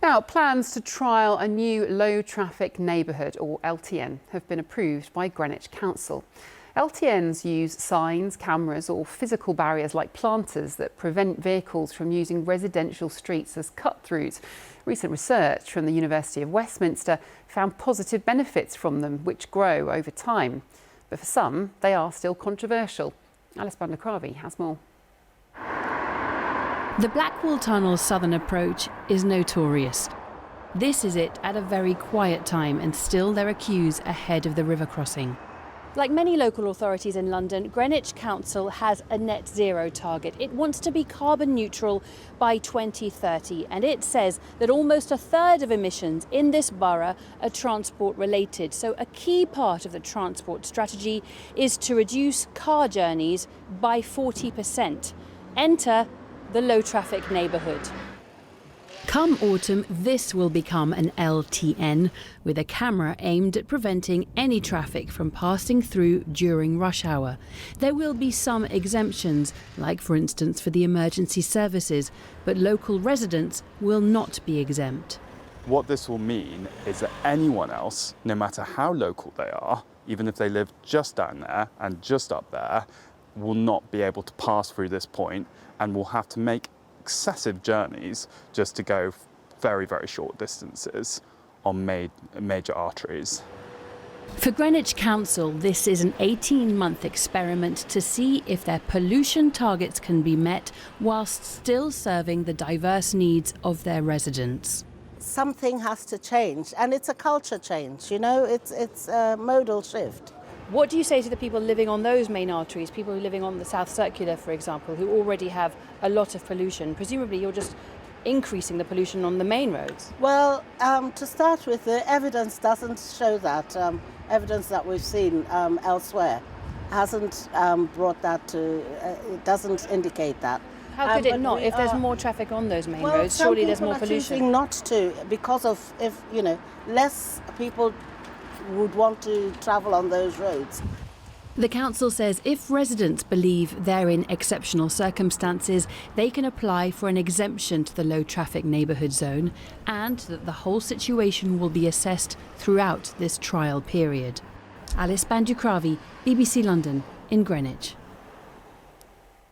Now, plans to trial a new low traffic neighbourhood, or LTN, have been approved by Greenwich Council. LTNs use signs, cameras or physical barriers like planters that prevent vehicles from using residential streets as cut-throughs. Recent research from the University of Westminster found positive benefits from them, which grow over time. But for some, they are still controversial. Alice Bandler has more. The Blackwall Tunnel's southern approach is notorious. This is it at a very quiet time, and still there are queues ahead of the river crossing. Like many local authorities in London, Greenwich Council has a net zero target. It wants to be carbon neutral by 2030, and it says that almost a third of emissions in this borough are transport related. So a key part of the transport strategy is to reduce car journeys by 40%. Enter the low traffic neighbourhood. Come autumn, this will become an LTN with a camera aimed at preventing any traffic from passing through during rush hour. There will be some exemptions, like for instance for the emergency services, but local residents will not be exempt. What this will mean is that anyone else, no matter how local they are, even if they live just down there and just up there, will not be able to pass through this point and will have to make excessive journeys just to go very, very short distances on major arteries. For Greenwich Council, this is an 18-month experiment to see if their pollution targets can be met whilst still serving the diverse needs of their residents. Something has to change, and it's a culture change, you know, it's a modal shift. What do you say to the people living on those main arteries, people living on the South Circular, for example, who already have a lot of pollution? Presumably you're just increasing the pollution on the main roads. Well, to start with, the evidence doesn't show that. Evidence that we've seen elsewhere hasn't brought that to, it doesn't indicate that. How could it not? If there's more traffic on those main roads, surely there's more pollution. Choosing not to, because of, if you know, less people would want to travel on those roads. The council says if residents believe they're in exceptional circumstances, they can apply for an exemption to the low traffic neighbourhood zone, and that the whole situation will be assessed throughout this trial period. Alice Bandler, BBC London in Greenwich.